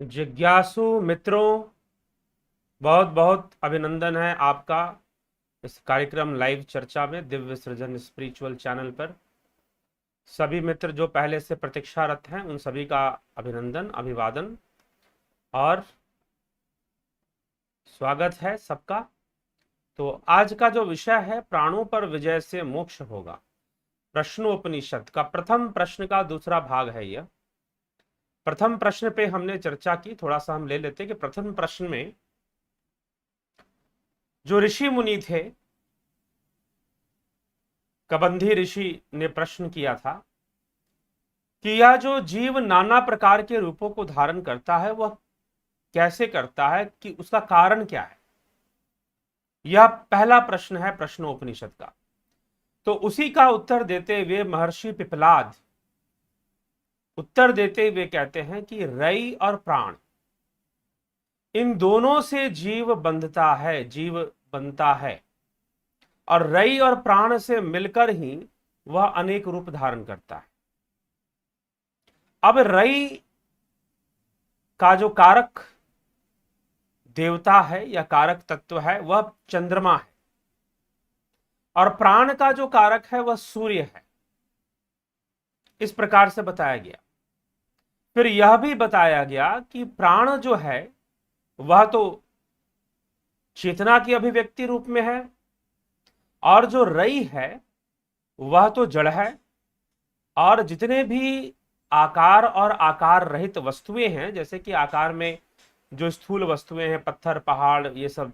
जिज्ञासु मित्रों, बहुत बहुत अभिनंदन है आपका इस कार्यक्रम लाइव चर्चा में दिव्य सृजन स्पिरिचुअल चैनल पर। सभी मित्र जो पहले से प्रतीक्षारत हैं उन सभी का अभिनंदन, अभिवादन और स्वागत है सबका। तो आज का जो विषय है, प्राणों पर विजय से मोक्ष होगा, प्रश्नोपनिषद का प्रथम प्रश्न का दूसरा भाग है यह। प्रथम प्रश्न पे हमने चर्चा की, थोड़ा सा हम ले लेते कि प्रथम प्रश्न में जो ऋषि मुनि थे, कबंधी ऋषि ने प्रश्न किया था कि यह जो जीव नाना प्रकार के रूपों को धारण करता है वह कैसे करता है, कि उसका कारण क्या है। यह पहला प्रश्न है प्रश्नोपनिषद का। तो उसी का उत्तर देते हुए महर्षि पिपलाद उत्तर देते हुए कहते हैं कि रई और प्राण, इन दोनों से जीव बंधता है, जीव बनता है, और रई और प्राण से मिलकर ही वह अनेक रूप धारण करता है। अब रई का जो कारक देवता है या कारक तत्व है वह चंद्रमा है, और प्राण का जो कारक है वह सूर्य है। इस प्रकार से बताया गया। फिर यह भी बताया गया कि प्राण जो है वह तो चेतना की अभिव्यक्ति रूप में है, और जो रई है वह तो जड़ है, और जितने भी आकार और आकार रहित वस्तुएं हैं, जैसे कि आकार में जो स्थूल वस्तुएं हैं, पत्थर, पहाड़, ये सब,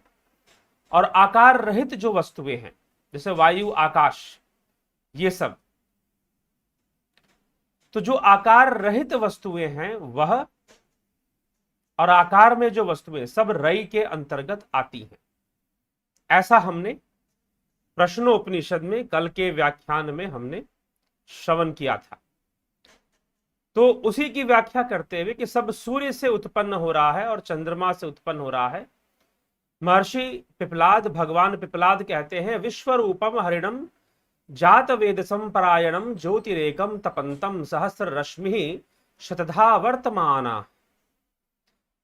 और आकार रहित जो वस्तुएं हैं जैसे वायु, आकाश, ये सब। तो जो आकार रहित वस्तुएं हैं वह, और आकार में जो वस्तुएं, सब रई के अंतर्गत आती हैं। ऐसा हमने प्रश्नोपनिषद में कल के व्याख्यान में हमने श्रवण किया था। तो उसी की व्याख्या करते हुए कि सब सूर्य से उत्पन्न हो रहा है और चंद्रमा से उत्पन्न हो रहा है। महर्षि पिपलाद, भगवान पिपलाद कहते हैं, विश्व रूपम हरिणम जात वेदसम परायणम ज्योतिरेकम तपंतम सहस्र रश्मि शतधा वर्तमाना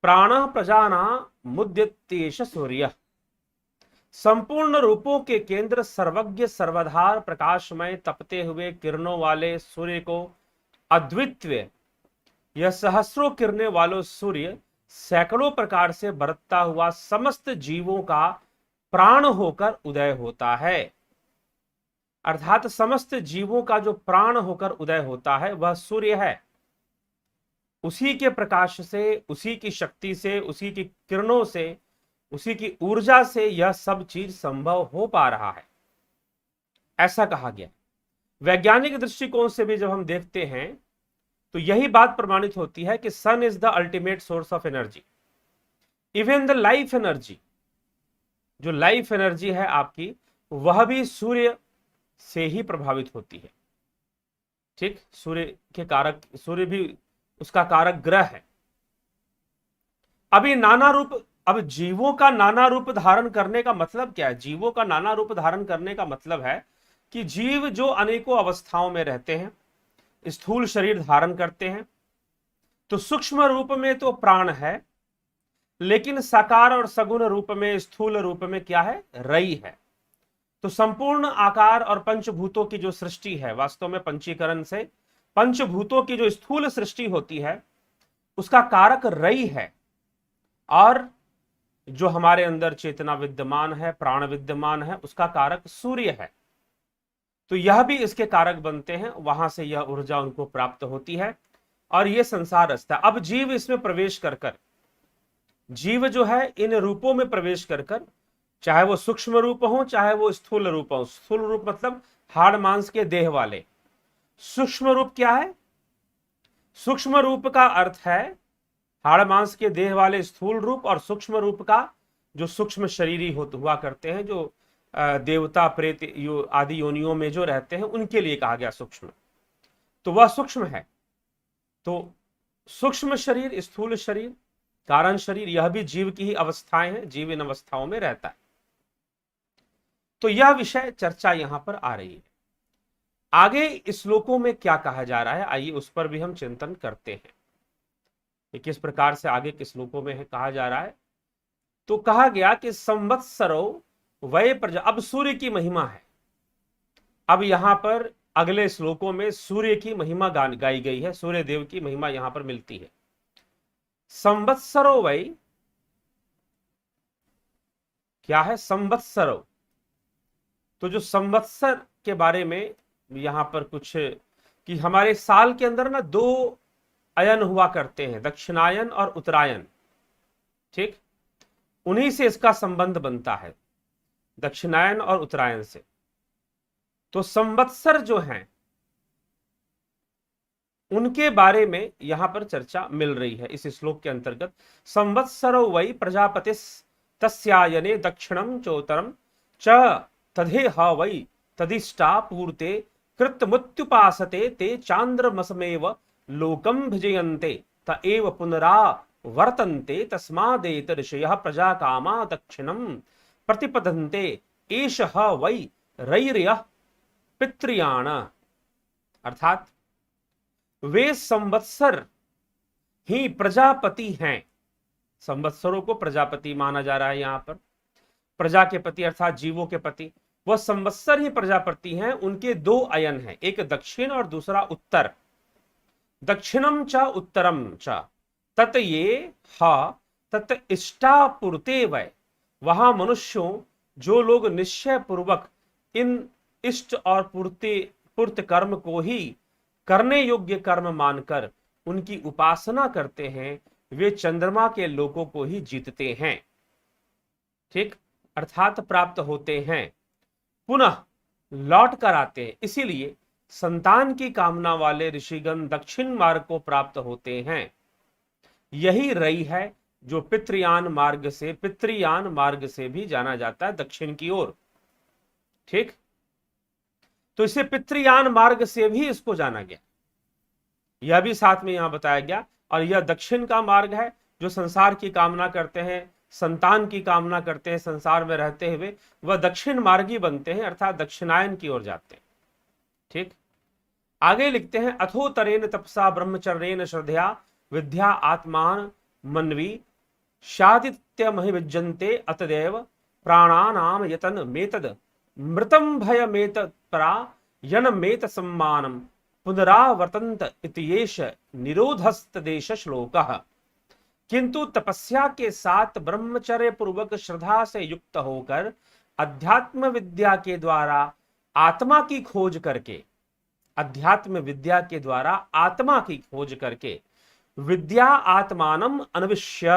प्राण प्रजाना मुद्यतेश सूर्य। संपूर्ण रूपों के केंद्र, सर्वज्ञ सर्वधार प्रकाशमय तपते हुए किरणों वाले सूर्य को अद्वितीय, यह सहस्रों किरणें वालों सूर्य सैकड़ों प्रकार से बरतता हुआ समस्त जीवों का प्राण होकर उदय होता है। अर्थात समस्त जीवों का जो प्राण होकर उदय होता है वह सूर्य है। उसी के प्रकाश से, उसी की शक्ति से, उसी की किरणों से, उसी की ऊर्जा से यह सब चीज संभव हो पा रहा है, ऐसा कहा गया। वैज्ञानिक दृष्टिकोण से भी जब हम देखते हैं तो यही बात प्रमाणित होती है कि sun is the ultimate source of energy. Even the life energy, जो लाइफ एनर्जी है आपकी, वह भी सूर्य से ही प्रभावित होती है। ठीक, सूर्य के कारक, सूर्य भी उसका कारक ग्रह है। अब ये नाना रूप, अब जीवों का नाना रूप धारण करने का मतलब क्या है? जीवों का नाना रूप धारण करने का मतलब है कि जीव जो अनेकों अवस्थाओं में रहते हैं, स्थूल शरीर धारण करते हैं, तो सूक्ष्म रूप में तो प्राण है, लेकिन साकार और सगुण रूप में, स्थूल रूप में क्या है? रई है। तो संपूर्ण आकार और पंचभूतों की जो सृष्टि है, वास्तव में पंचीकरण से पंचभूतों की जो स्थूल सृष्टि होती है उसका कारक रई है, और जो हमारे अंदर चेतना विद्यमान है, प्राण विद्यमान है, उसका कारक सूर्य है। तो यह भी इसके कारक बनते हैं, वहां से यह ऊर्जा उनको प्राप्त होती है, और यह संसार रचता है। अब जीव इसमें प्रवेश कर कर, जीव जो है इन रूपों में प्रवेश कर कर, चाहे वो सूक्ष्म रूप हो चाहे वो स्थूल रूप हो। स्थूल रूप मतलब हाड़ मांस के देह वाले। सूक्ष्म रूप क्या है? सूक्ष्म रूप का अर्थ है हाड़ मांस के देह वाले स्थूल रूप, और सूक्ष्म रूप का जो सूक्ष्म शरीरी हुआ करते हैं, जो देवता प्रेत आदि योनियों में जो रहते हैं, उनके लिए कहा गया सूक्ष्म। तो वह सूक्ष्म है। तो सूक्ष्म शरीर, स्थूल शरीर, कारण शरीर, यह भी जीव की ही अवस्थाएं हैं, जीव इन अवस्थाओं में रहता है। तो यह विषय चर्चा यहां पर आ रही है। आगे श्लोकों में क्या कहा जा रहा है, आइए उस पर भी हम चिंतन करते हैं। ये किस प्रकार से आगे के श्लोकों में है कहा जा रहा है। तो कहा गया कि संवत्सरो वय प्रजा, अब सूर्य की महिमा है। अब यहां पर अगले श्लोकों में सूर्य की महिमा गाई गई है, सूर्य देव की महिमा यहां पर मिलती है। संवत्सरो वै, क्या है संवत्सरो, तो जो संवत्सर के बारे में यहां पर कुछ कि हमारे साल के अंदर ना दो अयन हुआ करते हैं, दक्षिणायन और उत्तरायण, ठीक, उन्हीं से इसका संबंध बनता है, दक्षिणायन और उत्तरायण से। तो संवत्सर जो हैं उनके बारे में यहां पर चर्चा मिल रही है इस श्लोक के अंतर्गत। संवत्सरो वै प्रजापतिस् तस्यायने दक्षिणम चोत्तरम च तदे ह वै तदिष्टा पूर्ते कृतमुत्युपासते ते चांद्रमसमेव लोकम भिजयन्ते त एव पुनरावर्तन्ते तस्मादेत ऋषयः प्रजा कामा दक्षिणम प्रतिपदन्ते एष ह वै रैर्यः पितृयाण। अर्थात वे संवत्सर ही प्रजापति हैं। संवत्सरों को प्रजापति माना जा रहा है यहां पर, प्रजा के पति अर्थात जीवों के पति, वह संवत्सर ही प्रजापति हैं। उनके दो अयन हैं, एक दक्षिण और दूसरा उत्तर। दक्षिणम च उत्तरम च तत ये ह तत इष्टापूर्ते वै, वहां मनुष्यों जो लोग निश्चय पूर्वक इन इष्ट और पूर्त कर्म को ही करने योग्य कर्म मानकर उनकी उपासना करते हैं, वे चंद्रमा के लोकों को ही जीतते हैं, ठीक, अर्थात प्राप्त होते हैं, पुनः लौट कर आते हैं। इसीलिए संतान की कामना वाले ऋषिगण दक्षिण मार्ग को प्राप्त होते हैं। यही रई है जो पितृयान मार्ग से भी जाना जाता है, दक्षिण की ओर, ठीक। तो इसे पितृयान मार्ग से भी इसको जाना गया, यह भी साथ में यहां बताया गया। और यह दक्षिण का मार्ग है, जो संसार की कामना करते हैं, संतान की कामना करते हैं, संसार में रहते हुए वह दक्षिण मार्गी बनते हैं, अर्थात दक्षिणायन की ओर जाते हैं, ठीक। आगे लिखते हैं, अथोतरेन तपसा ब्रह्मचर्येन श्रद्धया विद्या आत्मान मनवी शादित्यमहिविज्यन्ते अतदेव प्राणानाम यतन मेतद मृतम भयमेत परायणमेत सम्मानम पुनरावर्तन्त इत्येष निरोधस्तदेश श्लोकः। किंतु तपस्या के साथ ब्रह्मचर्य पूर्वक श्रद्धा से युक्त होकर अध्यात्म विद्या के द्वारा आत्मा की खोज करके, अध्यात्म विद्या के द्वारा आत्मा की खोज करके विद्या आत्मानम अनविश्य,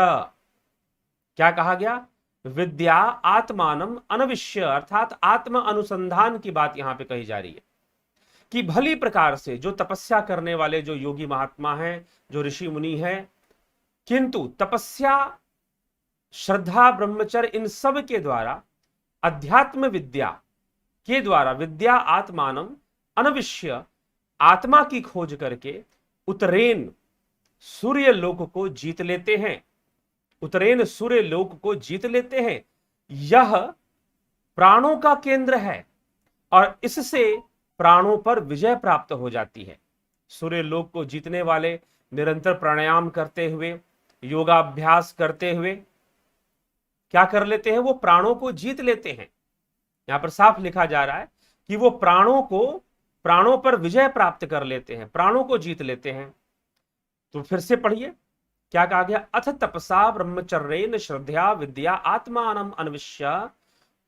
क्या कहा गया, विद्या आत्मानम अनविश्य, अर्थात आत्म अनुसंधान की बात यहां पे कही जा रही है कि भली प्रकार से जो तपस्या करने वाले जो योगी महात्मा हैं, जो ऋषि मुनि हैं, किंतु तपस्या श्रद्धा ब्रह्मचर्य इन सब के द्वारा अध्यात्म विद्या के द्वारा विद्या आत्मानम अनविश्य, आत्मा की खोज करके उत्तरेन सूर्य लोक को जीत लेते हैं, उत्तरेन सूर्य लोक को जीत लेते हैं। यह प्राणों का केंद्र है और इससे प्राणों पर विजय प्राप्त हो जाती है। सूर्य लोक को जीतने वाले निरंतर प्राणायाम करते हुए, योगाभ्यास करते हुए क्या कर लेते हैं, वो प्राणों को जीत लेते हैं। यहां पर साफ लिखा जा रहा है कि वो प्राणों पर विजय प्राप्त कर लेते हैं, प्राणों को जीत लेते हैं। तो फिर से पढ़िए क्या कहा गया, अथ तपसा ब्रह्मचर्येन श्रद्धया विद्या आत्मानम अनविश्य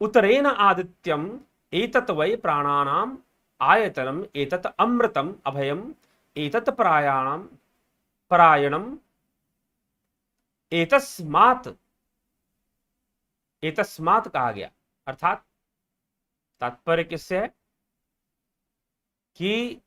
उत्तरेन आदित्यम एतत् वै प्राणानाम आयतनम एतत् अमृतम अभयम एतत् परायणम एतस्मात् कहा गया। अर्थात तात्पर्य किससे है कि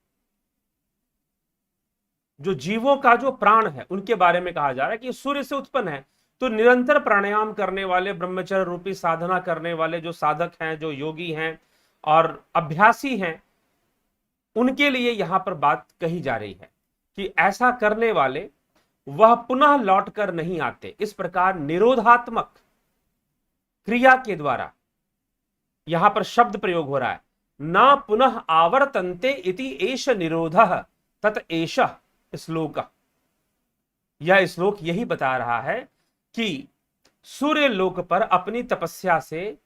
जो जीवों का जो प्राण है उनके बारे में कहा जा रहा है कि सूर्य से उत्पन्न है। तो निरंतर प्राणायाम करने वाले, ब्रह्मचर्य रूपी साधना करने वाले जो साधक हैं, जो योगी हैं और अभ्यासी हैं, उनके लिए यहां पर बात कही जा रही है कि ऐसा करने वाले वह पुनः लौटकर नहीं आते। इस प्रकार निरोधात्मक क्रिया के द्वारा यहां पर शब्द प्रयोग हो रहा है, ना पुनः आवर्तन्ते इति एष निरोधः तत एष श्लोक। यह श्लोक यही बता रहा है कि सूर्य लोक पर अपनी तपस्या से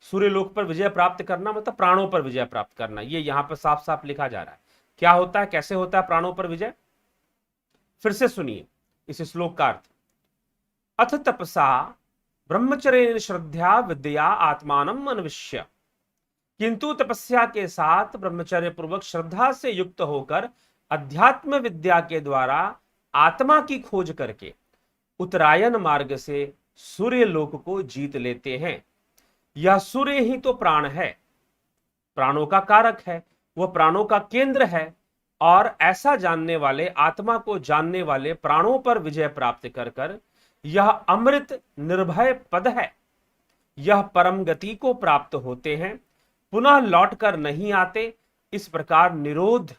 सूर्य लोक पर विजय प्राप्त करना मतलब प्राणों पर विजय प्राप्त करना। ये यहां पर साफ साफ लिखा जा रहा है। क्या होता है, कैसे होता है प्राणों पर विजय? फिर से सुनिए इस श्लोक का अर्थ। अथ तपसा ब्रह्मचर्य श्रद्धा विद्या आत्मानम अन्विष्य, किंतु तपस्या के साथ ब्रह्मचर्य पूर्वक श्रद्धा से युक्त होकर अध्यात्म विद्या के द्वारा आत्मा की खोज करके उत्तरायण मार्ग से सूर्य लोक को जीत लेते हैं। यह सूर्य ही तो प्राण है, प्राणों का कारक है, वह प्राणों का केंद्र है, और ऐसा जानने वाले, आत्मा को जानने वाले प्राणों पर विजय प्राप्त कर कर यह अमृत निर्भय पद है, यह परम गति को प्राप्त होते हैं, पुनः लौटकर नहीं आते। इस प्रकार निरोध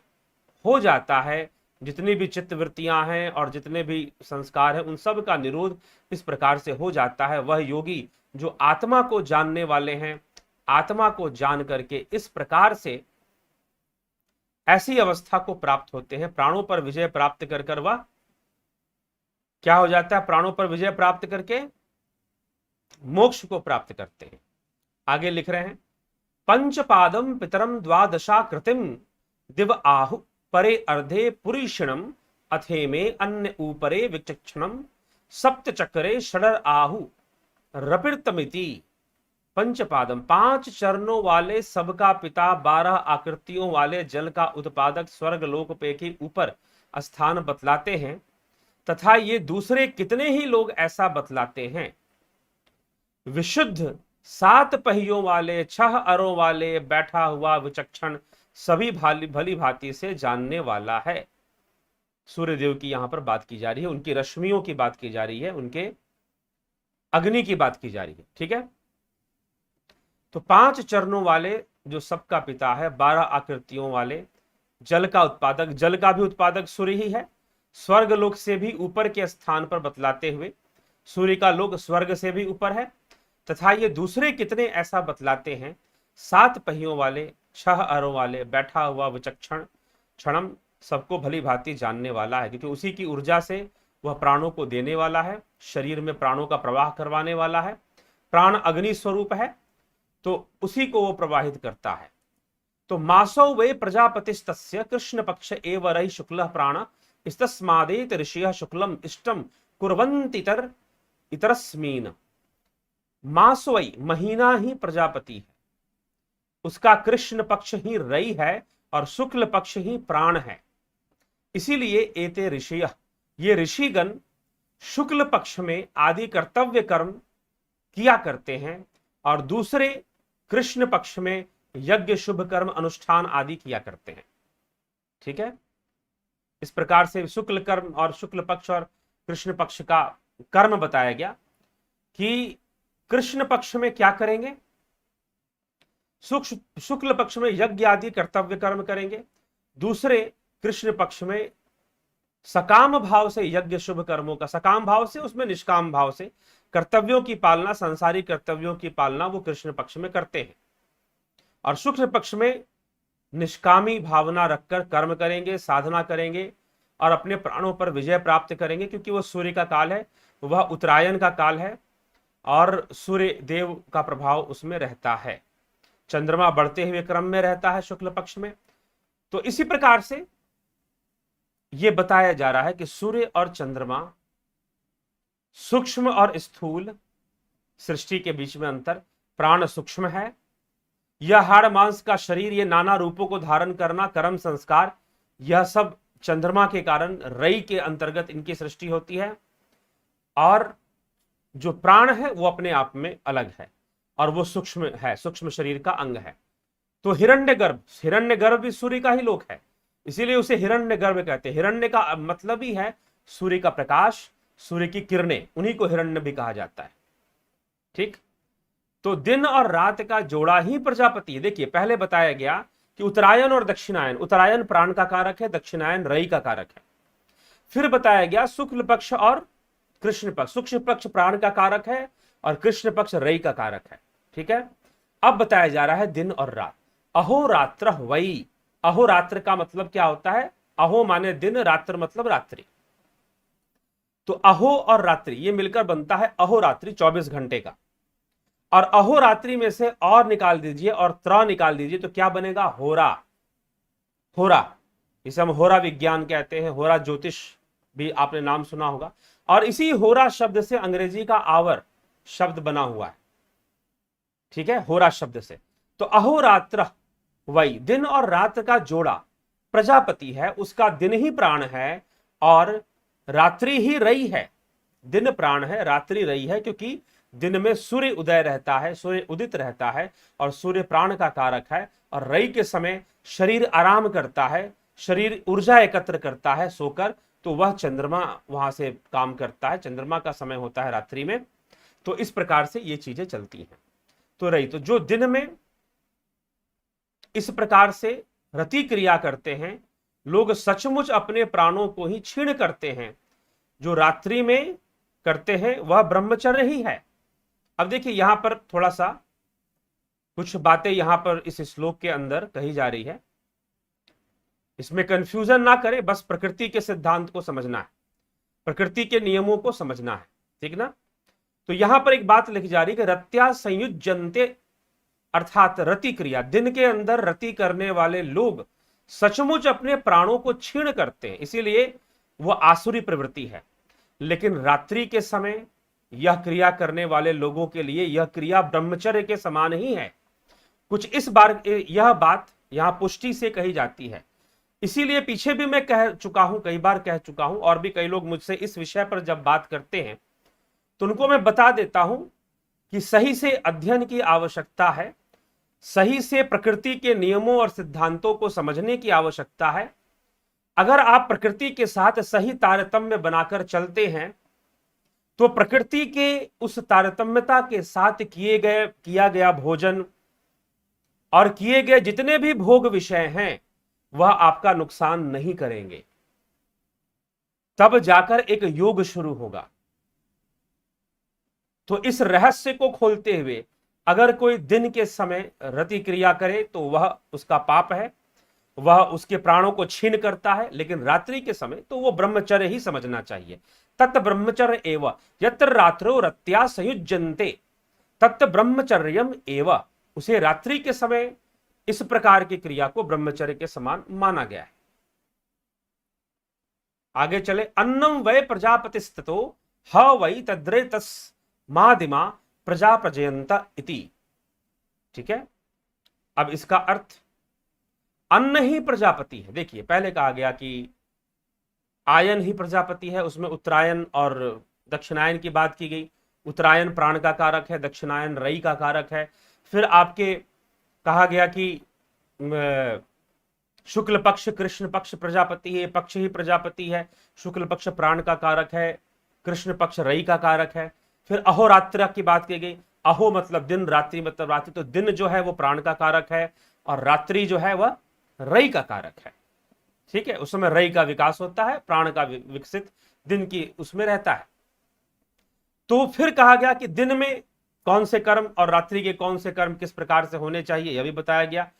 हो जाता है, जितनी भी चित्तवृत्तियां हैं और जितने भी संस्कार हैं उन सब का निरोध इस प्रकार से हो जाता है। वह योगी जो आत्मा को जानने वाले हैं, आत्मा को जान करके इस प्रकार से ऐसी अवस्था को प्राप्त होते हैं, प्राणों पर विजय प्राप्त कर कर वह क्या हो जाता है, प्राणों पर विजय प्राप्त करके मोक्ष को प्राप्त करते हैं। आगे लिख रहे हैं, पंचपादम पितरम द्वादशा कृतिम दिव आहु परे अर्धे पुरीषणम अथे में अन्य ऊपरे विचक्षणम सप्त चक्रे षडर आहु रपिर्तमिति। पंचपादम, 5 चरणों वाले, सबका पिता, 12 आकृतियों वाले, जल का उत्पादक, स्वर्ग लोक पे के ऊपर स्थान बतलाते हैं, तथा ये दूसरे कितने ही लोग ऐसा बतलाते हैं। विशुद्ध 7 पहियों वाले, 6 अरों वाले, बैठा हुआ विचक्षण, सभी भली भांति से जानने वाला है। सूर्यदेव की यहां पर बात की जा रही है, उनकी रश्मियों की बात की जा रही है, उनके अग्नि की बात की जा रही है। ठीक है, तो 5 चरणों वाले जो सबका पिता है, 12 आकृतियों वाले, जल का उत्पादक, जल का भी उत्पादक सूर्य ही है, स्वर्ग लोक से भी ऊपर के स्थान पर बतलाते हुए सूर्य का लोक स्वर्ग से भी ऊपर है, तथा ये दूसरे कितने ऐसा बतलाते हैं, 7 पहियों वाले, 6 अरों वाले, बैठा हुआ विचक्षण, क्षणम, सबको भली भांति जानने वाला है, क्योंकि उसी की ऊर्जा से वह प्राणों को देने वाला है, शरीर में प्राणों का प्रवाह करवाने वाला है। प्राण अग्नि स्वरूप है, तो उसी को वो प्रवाहित करता है। तो मासौ वे प्रजापतिस्तस्य कृष्ण पक्ष एव रहि शुक्ल प्राण इस्तस्मादेत ऋषियः शुक्लम इष्टम कुर्वन्तितर इतरस्मीन। मासवई, महीना ही प्रजापति है, उसका कृष्ण पक्ष ही रई है और शुक्ल पक्ष ही प्राण है। इसीलिए एते ऋषियः, ये ऋषिगण शुक्ल पक्ष में आदि कर्तव्य कर्म किया करते हैं और दूसरे कृष्ण पक्ष में यज्ञ शुभ कर्म अनुष्ठान आदि किया करते हैं। ठीक है, इस प्रकार से शुक्ल कर्म और शुक्ल पक्ष और कृष्ण पक्ष का कर्म बताया गया कि कृष्ण पक्ष में क्या करेंगे, शुक्ल पक्ष में यज्ञ आदि कर्तव्य कर्म करेंगे, दूसरे कृष्ण पक्ष में सकाम भाव से यज्ञ शुभ कर्मों का, सकाम भाव से उसमें निष्काम भाव से कर्तव्यों की पालना, सांसारिक कर्तव्यों की पालना वो कृष्ण पक्ष में करते हैं, और शुक्ल पक्ष में निष्कामी भावना रखकर कर्म करेंगे, साधना करेंगे और अपने प्राणों पर विजय प्राप्त करेंगे, क्योंकि वह सूर्य का काल है, वह उत्तरायण का काल है और सूर्य देव का प्रभाव उसमें रहता है, चंद्रमा बढ़ते हुए क्रम में रहता है शुक्ल पक्ष में। तो इसी प्रकार से यह बताया जा रहा है कि सूर्य और चंद्रमा, सूक्ष्म और स्थूल सृष्टि के बीच में अंतर, प्राण सूक्ष्म है, यह हाड़ मांस का शरीर, ये नाना रूपों को धारण करना, कर्म संस्कार, यह सब चंद्रमा के कारण रई के अंतर्गत इनकी सृष्टि होती है, और जो प्राण है वो अपने आप में अलग है और वो सूक्ष्म है, सूक्ष्म शरीर का अंग है। तो हिरण्यगर्भ भी सूर्य का ही लोक है, इसीलिए उसे हिरण्यगर्भ कहते हैं। हिरण्य का मतलब ही है सूर्य का प्रकाश, सूर्य की किरणें, उन्हीं को हिरण्य भी कहा जाता है। ठीक, तो दिन और रात का जोड़ा ही प्रजापति है। देखिए, पहले बताया गया कि उत्तरायण और दक्षिणायन, उत्तरायण प्राण का कारक है, दक्षिणायन रई का कारक है। फिर बताया गया शुक्ल पक्ष और कृष्ण पक्ष, शुक्ल पक्ष प्राण का कारक है और कृष्ण पक्ष रई का कारक है। ठीक है, अब बताया जा रहा है दिन और रात। अहोरात्र वही, अहोरात्र का मतलब क्या होता है, अहो माने दिन, रात्र मतलब रात्रि। तो अहो और रात्रि ये मिलकर बनता है अहोरात्रि, 24 घंटे का। और अहोरात्रि में से और निकाल दीजिए और त्र निकाल दीजिए तो क्या बनेगा? होरा। होरा, इसे हम होरा विज्ञान कहते हैं, होरा ज्योतिष भी आपने नाम सुना होगा। और इसी होरा शब्द से अंग्रेजी का आवर शब्द बना हुआ है, ठीक है, होरा शब्द से। तो अहोरात्र वही दिन और रात का जोड़ा प्रजापति है, उसका दिन ही प्राण है और रात्रि ही रई है। दिन प्राण है, रात्रि रई है, क्योंकि दिन में सूर्य उदय रहता है, सूर्य उदित रहता है और सूर्य प्राण का कारक है। और रई के समय शरीर आराम करता है, शरीर ऊर्जा एकत्र करता है सोकर, तो वह चंद्रमा वहां से काम करता है, चंद्रमा का समय होता है रात्रि में। तो इस प्रकार से ये चीजें चलती हैं। तो रई, तो जो दिन में इस प्रकार से रति क्रिया करते हैं लोग, सचमुच अपने प्राणों को ही क्षीण करते हैं। जो रात्रि में करते हैं वह ब्रह्मचर्य ही है। अब देखिए यहां पर थोड़ा सा कुछ बातें यहां पर इस श्लोक के अंदर कही जा रही है, इसमें कंफ्यूजन ना करें, बस प्रकृति के सिद्धांत को समझना है, प्रकृति के नियमों को समझना है, ठीक ना। तो यहां पर एक बात लिखी जा रही है कि रत्या संयुज्यन्ते, अर्थात रति क्रिया, दिन के अंदर रति करने वाले लोग सचमुच अपने प्राणों को क्षीण करते हैं, इसीलिए वह आसुरी प्रवृत्ति है। लेकिन रात्रि के समय यह क्रिया करने वाले लोगों के लिए यह क्रिया ब्रह्मचर्य के समान ही है। कुछ इस बार यह बात यहां पुष्टि से कही जाती है, इसीलिए पीछे भी मैं कह चुका हूं, कई बार कह चुका हूं, और भी कई लोग मुझसे इस विषय पर जब बात करते हैं तो उनको मैं बता देता हूं कि सही से अध्ययन की आवश्यकता है, सही से प्रकृति के नियमों और सिद्धांतों को समझने की आवश्यकता है। अगर आप प्रकृति के साथ सही तारतम्य बनाकर चलते हैं तो प्रकृति के उस तारतम्यता के साथ किया गया भोजन और किए गए जितने भी भोग विषय हैं वह आपका नुकसान नहीं करेंगे। तब जाकर एक योग शुरू होगा। तो इस रहस्य को खोलते हुए अगर कोई दिन के समय रति क्रिया करे तो वह उसका पाप है, वह उसके प्राणों को छीन करता है। लेकिन रात्रि के समय तो वो ब्रह्मचर्य ही समझना चाहिए। तत् ब्रह्मचर्य एव यत्र रात्रो रत्या संयुज्यन्ते तत् ब्रह्मचर्यम एव, उसे रात्रि के समय इस प्रकार की क्रिया को ब्रह्मचर्य के समान माना गया है। आगे चले, अन्नम वै प्रजापतिस्ततो ह वै तद्रेतस्मादिमा प्रजा प्रजयन्त इति, ठीक है। अब इसका अर्थ, अन्न ही प्रजापति है। देखिए पहले कहा गया कि आयन ही प्रजापति है, उसमें उत्तरायण और दक्षिणायन की बात की गई। उत्तरायण प्राण का कारक है, दक्षिणायन रई का कारक है। फिर आपके कहा गया कि शुक्ल पक्ष कृष्ण पक्ष प्रजापति है, पक्ष ही प्रजापति है। शुक्ल पक्ष प्राण का कारक है, कृष्ण पक्ष रई का कारक है। फिर अहोरात्र की बात की गई, अहो मतलब दिन, रात्रि मतलब रात्रि। तो दिन जो है वो प्राण का कारक है और रात्रि जो है वह रई का कारक है, ठीक है। उस समय रई का विकास होता है, प्राण का विकसित दिन की उसमें रहता है। तो फिर कहा गया कि दिन में कौन से कर्म और रात्रि के कौन से कर्म किस प्रकार से होने चाहिए, यह भी बताया गया।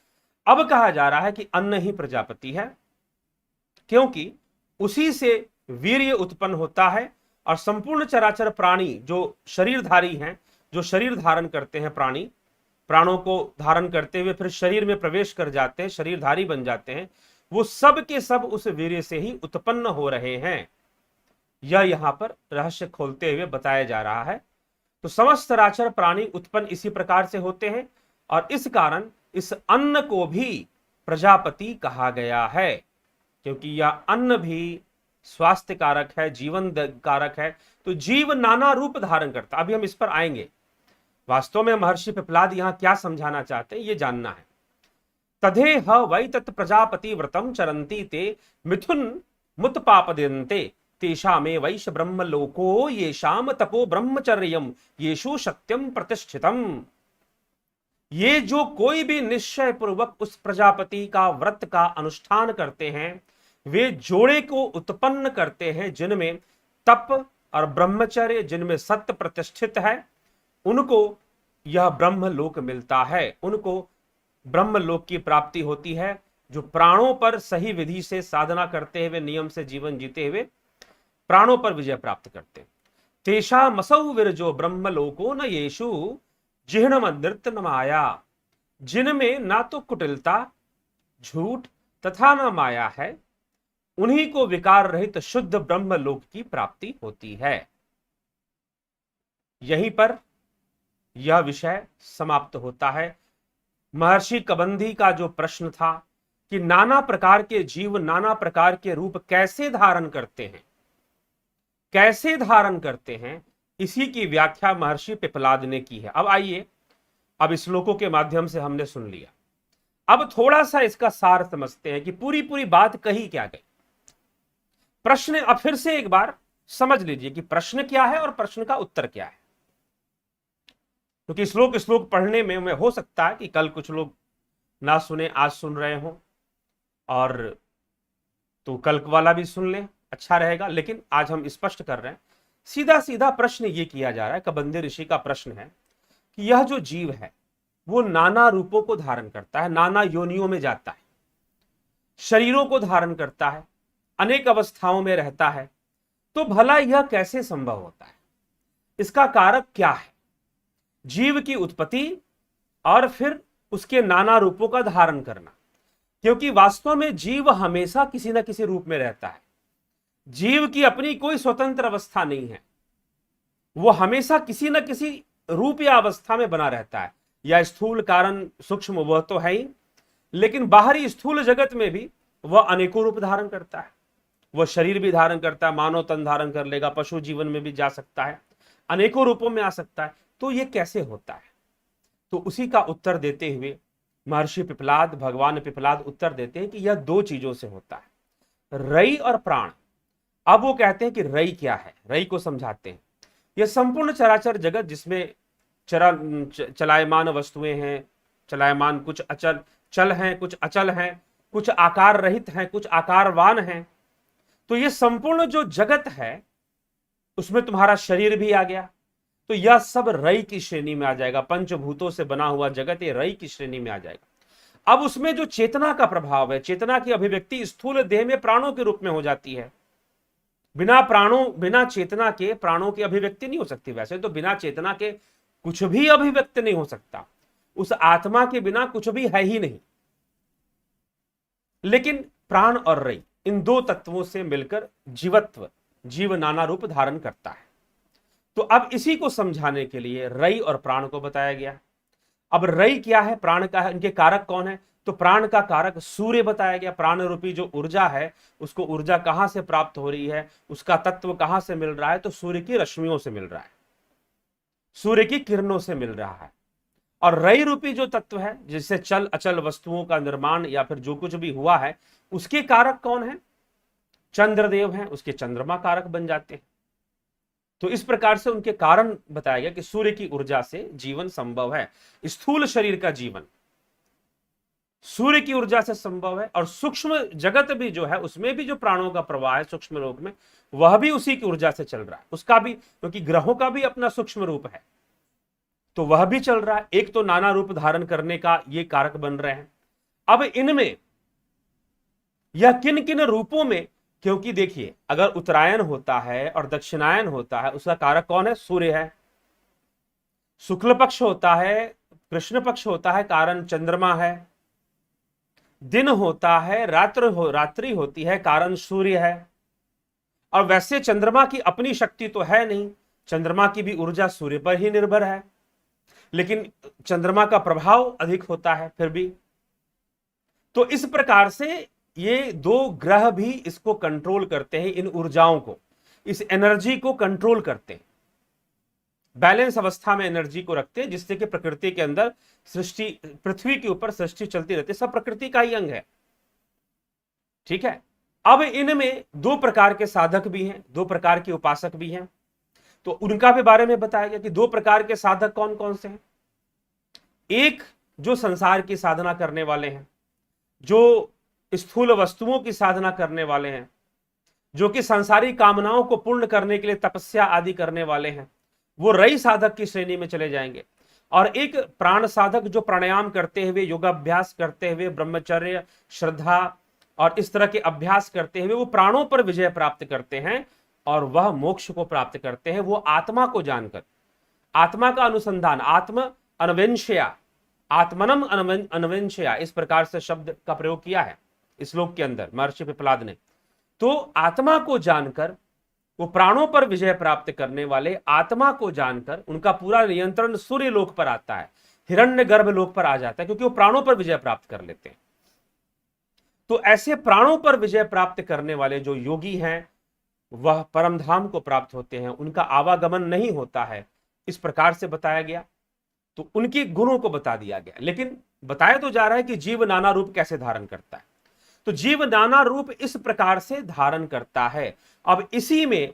अब कहा जा रहा है कि अन्न ही प्रजापति है, क्योंकि उसी से वीर्य उत्पन्न होता है और संपूर्ण चराचर प्राणी जो शरीरधारी हैं, जो शरीर धारण करते हैं, प्राणी प्राणों को धारण करते हुए फिर शरीर में प्रवेश कर जाते हैं, शरीरधारी बन जाते हैं, वो सब के सब उस वीर्य से ही उत्पन्न हो रहे हैं। यह यहां पर रहस्य खोलते हुए बताया जा रहा है। तो समस्त चराचर प्राणी उत्पन्न इसी प्रकार से होते हैं और इस कारण इस अन्न को भी प्रजापति कहा गया है, क्योंकि यह अन्न भी स्वास्थ्य कारक है, जीवन कारक है। तो जीव नाना रूप धारण करता, अभी हम इस पर आएंगे। वास्तव में महर्षि पिपलाद यहां क्या समझाना चाहते हैं ये जानना है। तधे ह वै तत् प्रजापति व्रतम चरन्ति ते मिथुन मुत्पापद्यन्ते तेषामे वैश ब्रह्म लोको येषाम तपो ब्रह्मचर्यम येषु सत्यम प्रतिष्ठितम। ये जो कोई भी निश्चय पूर्वक उस प्रजापति का व्रत का अनुष्ठान करते हैं वे जोड़े को उत्पन्न करते हैं जिनमें तप और ब्रह्मचर्य, जिनमें सत्य प्रतिष्ठित है, उनको यह ब्रह्मलोक मिलता है, उनको ब्रह्मलोक की प्राप्ति होती है। जो प्राणों पर सही विधि से साधना करते हुए, नियम से जीवन जीते हुए प्राणों पर विजय प्राप्त करते हैं। तेषा मसौ विरजो ब्रह्म लोको न येषु जिह्नम नृत्य न माया, जिनमें ना तो कुटिलता, झूठ तथा न माया है, उन्हीं को विकार रहित शुद्ध ब्रह्म लोक की प्राप्ति होती है। यहीं पर यह विषय समाप्त होता है। महर्षि कबंधी का जो प्रश्न था कि नाना प्रकार के जीव नाना प्रकार के रूप कैसे धारण करते हैं, कैसे धारण करते हैं, इसी की व्याख्या महर्षि पिपलाद ने की है। अब आइए, अब श्लोकों के माध्यम से हमने सुन लिया, अब थोड़ा सा इसका सार समझते हैं कि पूरी पूरी बात कही क्या गई। प्रश्न अब फिर से एक बार समझ लीजिए कि प्रश्न क्या है और प्रश्न का उत्तर क्या है, क्योंकि श्लोक श्लोक पढ़ने में हो सकता है कि कल कुछ लोग ना सुने, आज सुन रहे हो, और तो कल वाला भी सुन लें, अच्छा रहेगा। लेकिन आज हम स्पष्ट कर रहे हैं, सीधा सीधा प्रश्न ये किया जा रहा है, कबंधी ऋषि का प्रश्न है कि यह जो जीव है वो नाना रूपों को धारण करता है, नाना योनियों में जाता है, शरीरों को धारण करता है, अनेक अवस्थाओं में रहता है, तो भला यह कैसे संभव होता है, इसका कारक क्या है? जीव की उत्पत्ति और फिर उसके नाना रूपों का धारण करना, क्योंकि वास्तव में जीव हमेशा किसी न किसी रूप में रहता है। जीव की अपनी कोई स्वतंत्र अवस्था नहीं है, वो हमेशा किसी न किसी रूप या अवस्था में बना रहता है, या स्थूल कारण सूक्ष्म वह तो है ही, लेकिन बाहरी स्थूल जगत में भी वह अनेकों रूप धारण करता है। वह शरीर भी धारण करता है, मानव तन धारण कर लेगा, पशु जीवन में भी जा सकता है, अनेकों रूपों में आ सकता है। तो यह कैसे होता है? तो उसी का उत्तर देते हुए महर्षि पिपलाद, भगवान पिपलाद उत्तर देते हैं कि यह दो चीजों से होता है, रई और प्राण। अब वो कहते हैं कि रई क्या है, रई को समझाते हैं। यह संपूर्ण चराचर जगत जिसमें चलायमान वस्तुएं हैं, चलायमान, कुछ अचल चल हैं, कुछ अचल हैं, कुछ आकार रहित हैं, कुछ आकारवान हैं। तो यह संपूर्ण जो जगत है उसमें तुम्हारा शरीर भी आ गया, तो यह सब रई की श्रेणी में आ जाएगा। पंचभूतों से बना हुआ जगत ये रई की श्रेणी में आ जाएगा। अब उसमें जो चेतना का प्रभाव है, चेतना की अभिव्यक्ति स्थूल देह में प्राणों के रूप में हो जाती है। बिना प्राणों, बिना चेतना के प्राणों की अभिव्यक्ति नहीं हो सकती। वैसे तो बिना चेतना के कुछ भी अभिव्यक्ति नहीं हो सकता, उस आत्मा के बिना कुछ भी है ही नहीं। लेकिन प्राण और रई, इन दो तत्वों से मिलकर जीवत्व, जीव नाना रूप धारण करता है। तो अब इसी को समझाने के लिए रई और प्राण को बताया गया। अब रई क्या है, प्राण का है, इनके कारक कौन है? तो प्राण का कारक सूर्य बताया गया। प्राण रूपी जो ऊर्जा है, उसको ऊर्जा कहां से प्राप्त हो रही है, उसका तत्व कहां से मिल रहा है? तो सूर्य की रश्मियों से मिल रहा है, सूर्य की किरणों से मिल रहा है। और रई रूपी जो तत्व है, जिससे चल अचल वस्तुओं का निर्माण या फिर जो कुछ भी हुआ है, उसके कारक कौन है? चंद्रदेव हैं, उसके चंद्रमा कारक बन जाते हैं। तो इस प्रकार से उनके कारण बताया गया कि सूर्य की ऊर्जा से जीवन संभव है। स्थूल शरीर का जीवन सूर्य की ऊर्जा से संभव है, और सूक्ष्म जगत भी जो है, उसमें भी जो प्राणों का प्रवाह है सूक्ष्म रूप में, वह भी उसी की ऊर्जा से चल रहा है। उसका भी, क्योंकि ग्रहों का भी अपना सूक्ष्म रूप है, तो वह भी चल रहा है। एक तो नाना रूप धारण करने का ये कारक बन रहे हैं। अब इनमें यह किन किन रूपों में, क्योंकि देखिए, अगर उत्तरायण होता है और दक्षिणायन होता है, उसका कारक कौन है? सूर्य है। शुक्ल पक्ष होता है, कृष्ण पक्ष होता है, कारण चंद्रमा है। दिन होता है, रात्रि होती है, कारण सूर्य है। और वैसे चंद्रमा की अपनी शक्ति तो है नहीं, चंद्रमा की भी ऊर्जा सूर्य पर ही निर्भर है, लेकिन चंद्रमा का प्रभाव अधिक होता है फिर भी। तो इस प्रकार से ये दो ग्रह भी इसको कंट्रोल करते हैं, इन ऊर्जाओं को, इस एनर्जी को कंट्रोल करते हैं, बैलेंस अवस्था में एनर्जी को रखते हैं, जिससे कि प्रकृति के अंदर सृष्टि, पृथ्वी के ऊपर सृष्टि चलती रहती है। सब प्रकृति का ही अंग है, ठीक है। अब इनमें दो प्रकार के साधक भी हैं, दो प्रकार के उपासक भी हैं, तो उनका भी बारे में बताया गया कि दो प्रकार के साधक कौन कौन से हैं। एक जो संसार की साधना करने वाले हैं, जो स्थूल वस्तुओं की साधना करने वाले हैं, जो कि सांसारिक कामनाओं को पूर्ण करने के लिए तपस्या आदि करने वाले हैं, वो रई साधक की श्रेणी में चले जाएंगे। और एक प्राण साधक जो प्राणायाम करते हुए, योगाभ्यास करते हुए, ब्रह्मचर्य, श्रद्धा और इस तरह के अभ्यास करते हुए वो प्राणों पर विजय प्राप्त करते हैं, और वह मोक्ष को प्राप्त करते हैं, वो आत्मा को जानकर, आत्मा का अनुसंधान, आत्म अन्वेंशया, आत्मनम अन्वेंशया, इस प्रकार से शब्द का प्रयोग किया है इस श्लोक के अंदर महर्षि पिपलाद ने। तो आत्मा को जानकर, वो प्राणों पर विजय प्राप्त करने वाले आत्मा को जानकर, उनका पूरा नियंत्रण सूर्य लोक पर आता है, हिरण्य गर्भ लोक पर आ जाता है, क्योंकि वो प्राणों पर विजय प्राप्त कर लेते हैं। तो ऐसे प्राणों पर विजय प्राप्त करने वाले जो योगी हैं वह परम धाम को प्राप्त होते हैं, उनका आवागमन नहीं होता है, इस प्रकार से बताया गया। तो उनके गुणों को बता दिया गया, लेकिन बताया तो जा रहा है कि जीव नाना रूप कैसे धारण करता है। तो जीव नाना रूप इस प्रकार से धारण करता है। अब इसी में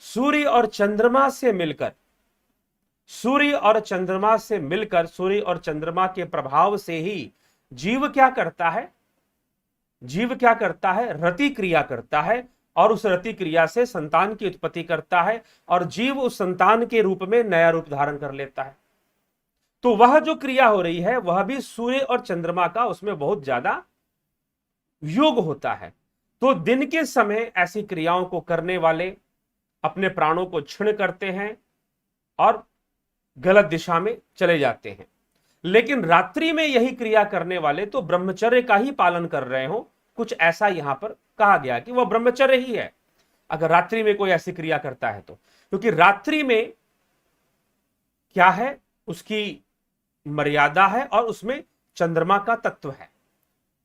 सूर्य और चंद्रमा से मिलकर, सूर्य और चंद्रमा से मिलकर, सूर्य और चंद्रमा के प्रभाव से ही जीव क्या करता है, जीव क्या करता है, रति क्रिया करता है, और उस रति क्रिया से संतान की उत्पत्ति करता है, और जीव उस संतान के रूप में नया रूप धारण कर लेता है। तो वह जो क्रिया हो रही है वह भी सूर्य और चंद्रमा का उसमें बहुत ज्यादा योग होता है। तो दिन के समय ऐसी क्रियाओं को करने वाले अपने प्राणों को क्षीण करते हैं और गलत दिशा में चले जाते हैं, लेकिन रात्रि में यही क्रिया करने वाले तो ब्रह्मचर्य का ही पालन कर रहे हो, कुछ ऐसा यहां पर कहा गया कि वह ब्रह्मचर्य ही है अगर रात्रि में कोई ऐसी क्रिया करता है तो, क्योंकि रात्रि में क्या है, उसकी मर्यादा है और उसमें चंद्रमा का तत्व है।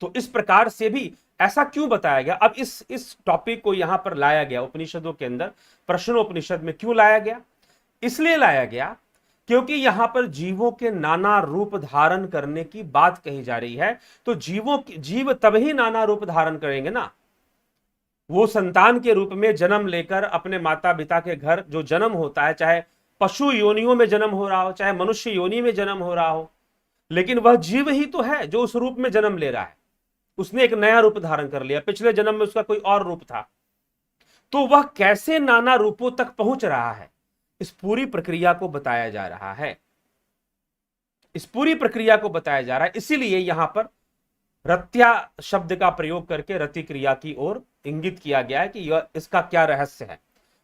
तो इस प्रकार से भी ऐसा क्यों बताया गया। अब इस टॉपिक को यहां पर लाया गया उपनिषदों के अंदर, प्रश्नोपनिषद में क्यों लाया गया, इसलिए लाया गया क्योंकि यहां पर जीवों के नाना रूप धारण करने की बात कही जा रही है। तो जीव तभी नाना रूप धारण करेंगे ना, वो संतान के रूप में जन्म लेकर अपने माता पिता के घर जो जन्म होता है, चाहे पशु योनियों में जन्म हो रहा हो, चाहे मनुष्य योनि में जन्म हो रहा हो, लेकिन वह जीव ही तो है जो उस रूप में जन्म ले रहा है। उसने एक नया रूप धारण कर लिया, पिछले जन्म में उसका कोई और रूप था। तो वह कैसे नाना रूपों तक पहुंच रहा है, इस पूरी प्रक्रिया को बताया जा रहा है, इस पूरी प्रक्रिया को बताया जा रहा है। इसीलिए यहां पर रत्या शब्द का प्रयोग करके रति क्रिया की ओर इंगित किया गया है कि यह इसका क्या रहस्य है,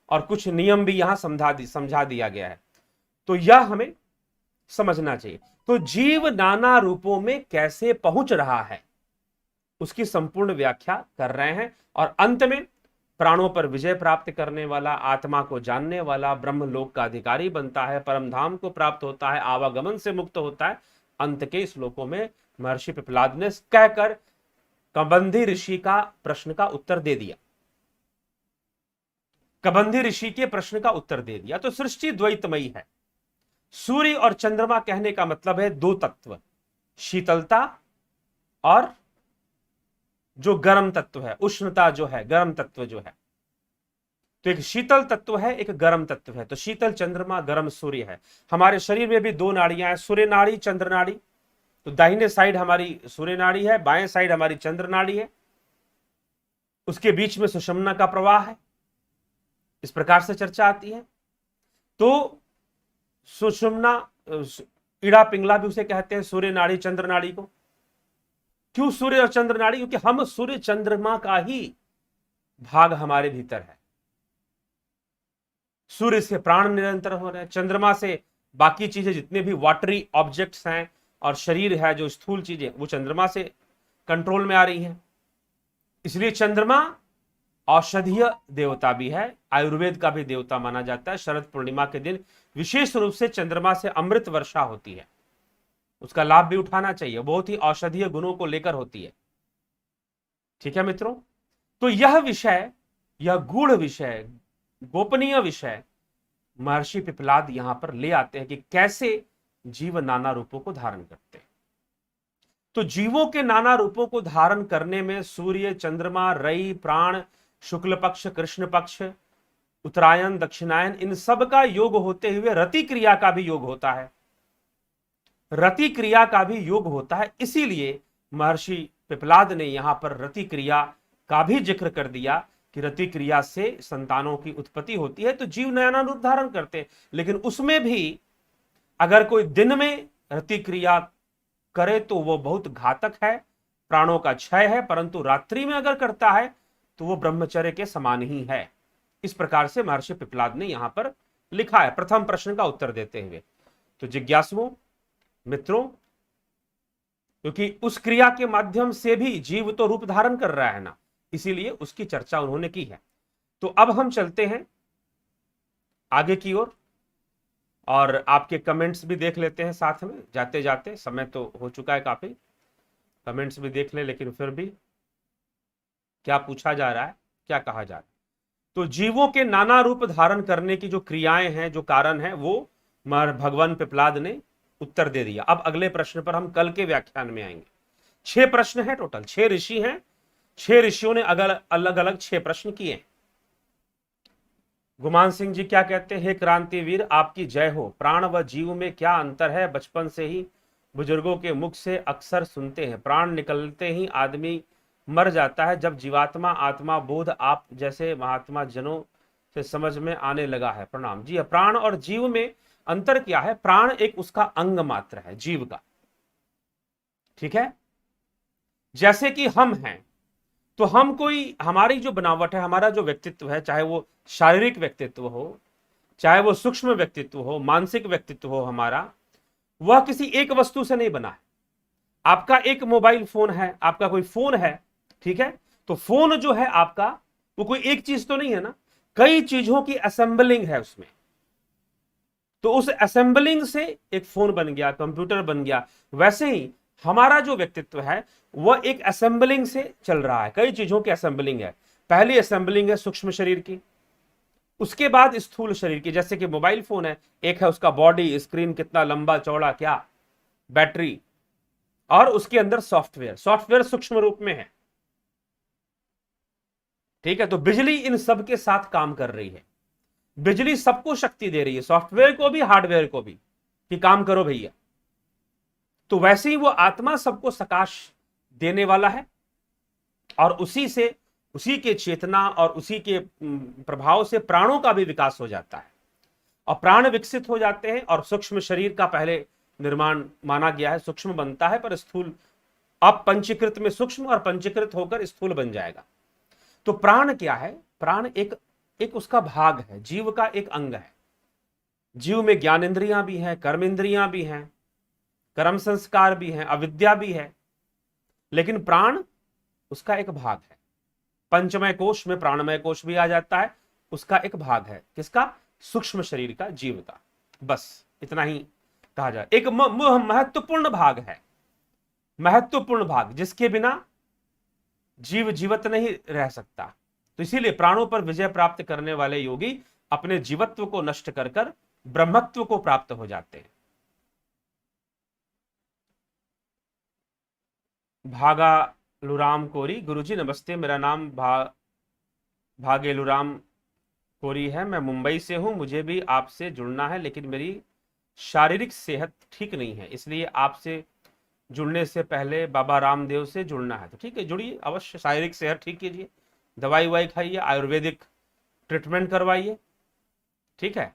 और कुछ नियम भी यहां समझा दिया गया है। तो यह हमें समझना चाहिए। तो जीव नाना रूपों में कैसे पहुंच रहा है उसकी संपूर्ण व्याख्या कर रहे हैं, और अंत में प्राणों पर विजय प्राप्त करने वाला, आत्मा को जानने वाला, ब्रह्मलोक का अधिकारी बनता है, परम धाम को प्राप्त होता है, आवागमन से मुक्त होता है। अंत के श्लोकों में महर्षि पिपलाद ने कहकर कबंधी ऋषि का प्रश्न का उत्तर दे दिया, कबंधी ऋषि के प्रश्न का उत्तर दे दिया। तो सृष्टि द्वैतमयी है। सूर्य और चंद्रमा कहने का मतलब है दो तत्व, शीतलता और जो गर्म तत्व है, उष्णता जो है, गर्म तत्व जो है। तो एक शीतल तत्व है, एक गर्म तत्व है। तो शीतल चंद्रमा, गर्म सूर्य है। हमारे शरीर में भी दो नाड़ियां हैं, सूर्य नाड़ी, चंद्र नाड़ी। तो दाहिने साइड हमारी सूर्य नाड़ी है, बाएं साइड हमारी चंद्र नाड़ी है, उसके बीच में सुषुम्ना का प्रवाह है। इस प्रकार से चर्चा आती है। तो सुषुम्ना, इड़ा पिंगला भी उसे कहते हैं, सूर्य नाड़ी, चंद्र नाड़ी को। क्यों सूर्य और चंद्र नाड़ी? क्योंकि हम सूर्य चंद्रमा का ही भाग हमारे भीतर है। सूर्य से प्राण निरंतर हो रहे हैं, चंद्रमा से बाकी चीजें जितने भी वाटरी ऑब्जेक्ट्स हैं और शरीर है जो स्थूल चीजें, वो चंद्रमा से कंट्रोल में आ रही हैं। इसलिए चंद्रमा औषधीय देवता भी है, आयुर्वेद का भी देवता माना जाता है। शरद पूर्णिमा के दिन विशेष रूप से चंद्रमा से अमृत वर्षा होती है, उसका लाभ भी उठाना चाहिए, बहुत ही औषधीय गुणों को लेकर होती है। ठीक है मित्रों, तो यह विषय, यह गूढ़ विषय, गोपनीय विषय महर्षि पिपलाद यहां पर ले आते हैं कि कैसे जीव नाना रूपों को धारण करते हैं। तो जीवों के नाना रूपों को धारण करने में सूर्य, चंद्रमा, रई, प्राण, शुक्ल पक्ष, कृष्ण पक्ष, उत्तरायण, दक्षिणायन, इन सब का योग होते हुए रति क्रिया का भी योग होता है, रति क्रिया का भी योग होता है। इसीलिए महर्षि पिपलाद ने यहां पर रति क्रिया का भी जिक्र कर दिया कि रति क्रिया से संतानों की उत्पत्ति होती है, तो जीव नया रूप धारण करते हैं। लेकिन उसमें भी अगर कोई दिन में रति क्रिया करे तो वो बहुत घातक है, प्राणों का क्षय है, परंतु रात्रि में अगर करता है तो वो ब्रह्मचर्य के समान ही है। इस प्रकार से महर्षि पिप्लाद ने यहां पर लिखा है प्रथम प्रश्न का उत्तर देते हुए। तो जिज्ञासुओं, मित्रों, क्योंकि उस क्रिया के माध्यम से भी जीव तो रूप धारण कर रहा है ना, इसीलिए उसकी चर्चा उन्होंने की है। तो अब हम चलते हैं आगे की ओर और आपके कमेंट्स भी देख लेते हैं साथ में जाते जाते। समय तो हो चुका है काफी, कमेंट्स भी देख ले, लेकिन फिर भी क्या पूछा जा रहा है, क्या कहा जा रहा है। तो जीवों के नाना रूप धारण करने की जो क्रियाएं हैं, जो कारण है, वो भगवान पिप्लाद ने उत्तर दे दिया। अब अगले प्रश्न पर हम कल के व्याख्यान में आएंगे। 6 प्रश्न है टोटल, 6 ऋषि हैं, 6 ऋषियों ने अलग अलग 6 प्रश्न किए। गुमान सिंह जी क्या कहते हैं, हे क्रांतिवीर आपकी जय हो। प्राण व जीव में क्या अंतर है, बचपन से ही बुजुर्गों के मुख से अक्सर सुनते हैं। प्राण निकलते ही आदमी मर जाता है, जब जीवात्मा आत्मा बोध आप जैसे महात्मा जनों से समझ में आने लगा है। प्रणाम जी। प्राण और जीव में अंतर क्या है? प्राण एक उसका अंग मात्र है जीव का, ठीक है। जैसे कि हम हैं, तो हम कोई, हमारी जो बनावट है, हमारा जो व्यक्तित्व है, चाहे वो शारीरिक व्यक्तित्व हो, चाहे वो सूक्ष्म व्यक्तित्व हो, मानसिक व्यक्तित्व हो, हमारा वह किसी एक वस्तु से नहीं बना है। आपका एक मोबाइल फोन है, आपका कोई फोन है, ठीक है। तो फोन जो है आपका, वो कोई एक चीज तो नहीं है ना, कई चीजों की असेंबलिंग है उसमें। तो उस असेंबलिंग से एक फोन बन गया, कंप्यूटर बन गया। वैसे ही हमारा जो व्यक्तित्व है वह एक असेंबलिंग से चल रहा है, कई चीजों की असेंबलिंग है। पहली असेंबलिंग है सूक्ष्म शरीर की, उसके बाद स्थूल शरीर की। जैसे कि मोबाइल फोन है, एक है उसका बॉडी, स्क्रीन कितना लंबा चौड़ा, क्या बैटरी, और उसके अंदर सॉफ्टवेयर, सॉफ्टवेयर सूक्ष्म रूप में है, ठीक है। तो बिजली इन सब के साथ काम कर रही है, बिजली सबको शक्ति दे रही है, सॉफ्टवेयर को भी हार्डवेयर को भी, कि काम करो भैया। तो वैसे ही वो आत्मा सबको सकाश देने वाला है, और उसी से, उसी के चेतना और उसी के प्रभाव से प्राणों का भी विकास हो जाता है, और प्राण विकसित हो जाते हैं, और सूक्ष्म शरीर का पहले निर्माण माना गया है, सूक्ष्म बनता है पर स्थूल, अब पंचीकृत में सूक्ष्म और पंचीकृत होकर स्थूल बन जाएगा। तो प्राण क्या है? प्राण एक उसका भाग है, जीव का एक अंग है। जीव में ज्ञानेंद्रियां भी हैं, कर्मेंद्रियां भी हैं, कर्म संस्कार भी हैं, अविद्या भी है, लेकिन प्राण उसका एक भाग है। पंचमय कोश में प्राणमय कोश भी आ जाता है, उसका एक भाग है। किसका? सूक्ष्म शरीर का, जीव का। बस इतना ही कहा जाए। एक महत्वपूर्ण भाग है, महत्वपूर्ण भाग, जिसके बिना जीव जीवित नहीं रह सकता। तो इसीलिए प्राणों पर विजय प्राप्त करने वाले योगी अपने जीवत्व को नष्ट कर कर ब्रह्मत्व को प्राप्त हो जाते हैं। भागालुराम कोरी, गुरुजी नमस्ते, मेरा नाम भागेलुराम कोरी है, मैं मुंबई से हूं। मुझे भी आपसे जुड़ना है, लेकिन मेरी शारीरिक सेहत ठीक नहीं है, इसलिए आपसे जुड़ने से पहले बाबा रामदेव से जुड़ना है। तो ठीक है, जुड़िए अवश्य, शारीरिक सेहत ठीक कीजिए, दवाई वाई खाइए, आयुर्वेदिक ट्रीटमेंट करवाइए, ठीक है,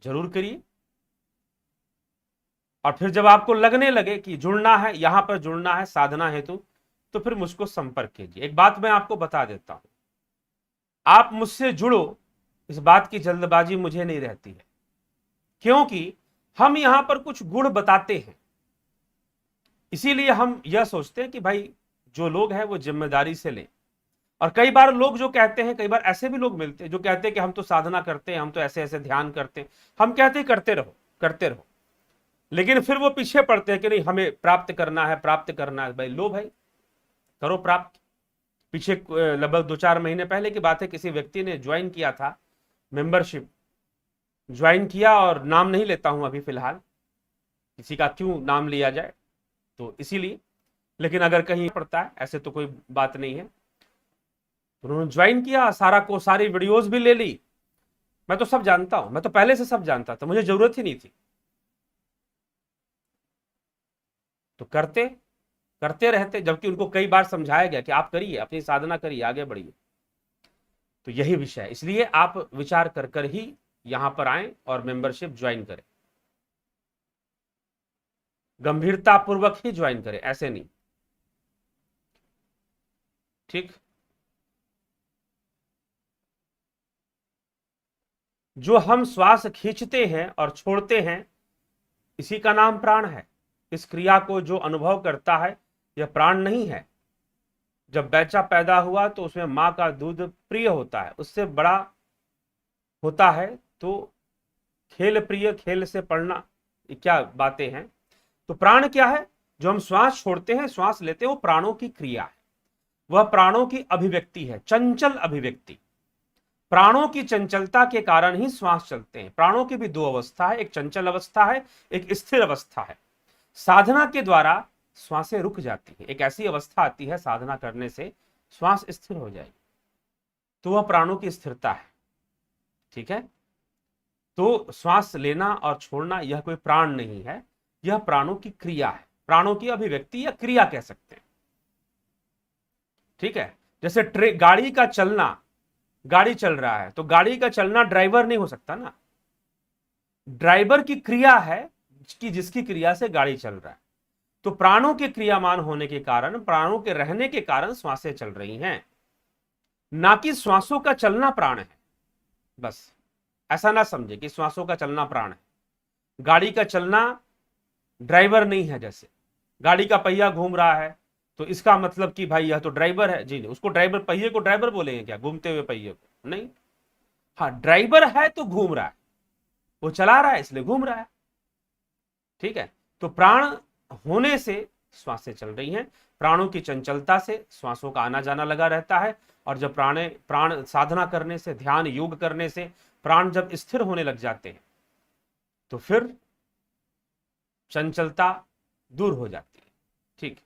जरूर करिए। और फिर जब आपको लगने लगे कि जुड़ना है, यहां पर जुड़ना है साधना हेतु, तो फिर मुझको संपर्क कीजिए। एक बात मैं आपको बता देता हूं, आप मुझसे जुड़ो, इस बात की जल्दबाजी मुझे नहीं रहती है, क्योंकि हम यहां पर कुछ गुण बताते हैं, इसीलिए हम यह सोचते हैं कि भाई जो लोग हैं वो जिम्मेदारी से लें। और कई बार लोग जो कहते हैं, कई बार ऐसे भी लोग मिलते हैं जो कहते हैं कि हम तो साधना करते हैं, हम तो ऐसे ऐसे ध्यान करते हैं। हम कहते हैं करते रहो, करते रहो, लेकिन फिर वो पीछे पड़ते हैं कि नहीं हमें प्राप्त करना है, प्राप्त करना है। भाई लो भाई, करो प्राप्त। पीछे लगभग 2-4 महीने पहले की बात है, किसी व्यक्ति ने ज्वाइन किया था, मेंबरशिप ज्वाइन किया, और नाम नहीं लेता हूं अभी फिलहाल, किसी का क्यों नाम लिया जाए, तो इसीलिए, लेकिन अगर कहीं पड़ता है ऐसे तो कोई बात नहीं है। उन्होंने ज्वाइन किया, सारी वीडियोस भी ले ली, मैं तो सब जानता हूं, मैं तो पहले से सब जानता था, मुझे जरूरत ही नहीं थी। तो करते करते रहते, जबकि उनको कई बार समझाया गया कि आप करिए, अपनी साधना करिए, आगे बढ़िए। तो यही विषय है, इसलिए आप विचार कर कर ही यहां पर आए और मेंबरशिप ज्वाइन करें, गंभीरता पूर्वक ही ज्वाइन करें, ऐसे नहीं, ठीक। जो हम श्वास खींचते हैं और छोड़ते हैं, इसी का नाम प्राण है। इस क्रिया को जो अनुभव करता है, यह प्राण नहीं है। जब बच्चा पैदा हुआ तो उसमें माँ का दूध प्रिय होता है, उससे बड़ा होता है तो खेल प्रिय, खेल से पढ़ना, ये क्या बातें हैं। तो प्राण क्या है? जो हम श्वास छोड़ते हैं, श्वास लेते हैं, वो प्राणों की क्रिया है, वह प्राणों की अभिव्यक्ति है, चंचल अभिव्यक्ति। प्राणों की चंचलता के कारण ही श्वास चलते हैं। प्राणों की भी दो अवस्था है, एक चंचल अवस्था है, एक स्थिर अवस्था है। साधना के द्वारा श्वासें रुक जाती है, एक ऐसी अवस्था आती है साधना करने से श्वास स्थिर हो जाएगी, तो वह प्राणों की स्थिरता है। ठीक है, तो श्वास लेना और छोड़ना यह कोई प्राण नहीं है, यह प्राणों की क्रिया है, प्राणों की अभिव्यक्ति या क्रिया कह सकते हैं। ठीक है, जैसे गाड़ी का चलना, गाड़ी चल रहा है तो गाड़ी का चलना ड्राइवर नहीं हो सकता ना, ड्राइवर की क्रिया है कि जिसकी क्रिया से गाड़ी चल रहा है। तो प्राणों के क्रियामान होने के कारण, प्राणों के रहने के कारण श्वासें चल रही हैं, ना कि श्वासों का चलना प्राण है। बस ऐसा ना समझे कि श्वासों का चलना प्राण है। गाड़ी का चलना ड्राइवर नहीं है। जैसे गाड़ी का पहिया घूम रहा है तो इसका मतलब कि भाई यह तो ड्राइवर है, जी नहीं, उसको ड्राइवर, पहिए को ड्राइवर बोलेंगे क्या, घूमते हुए पहिए को? नहीं। हाँ, ड्राइवर है तो घूम रहा है, वो चला रहा है इसलिए घूम रहा है। ठीक है, तो प्राण होने से श्वासें चल रही हैं, प्राणों की चंचलता से श्वासों का आना जाना लगा रहता है। और जब प्राण साधना करने से, ध्यान योग करने से प्राण जब स्थिर होने लग जाते हैं तो फिर चंचलता दूर हो जाती है। ठीक,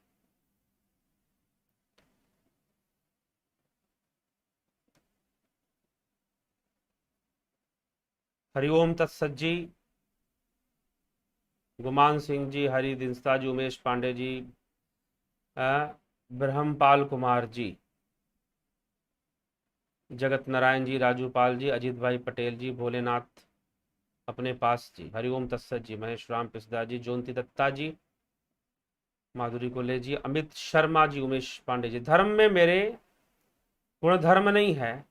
हरिओम तत्सत जी, गुमान सिंह जी, हरि दिंस्ता जी, उमेश पांडे जी, ब्रह्मपाल कुमार जी, जगत नारायण जी, राजू पाल जी, अजीत भाई पटेल जी, भोलेनाथ अपने पास जी, हरिओम तत्सत जी, महेश राम पिस्दा जी, जोंती दत्ता जी, माधुरी कोले जी, अमित शर्मा जी, उमेश पांडे जी। धर्म में मेरे गुण धर्म नहीं है,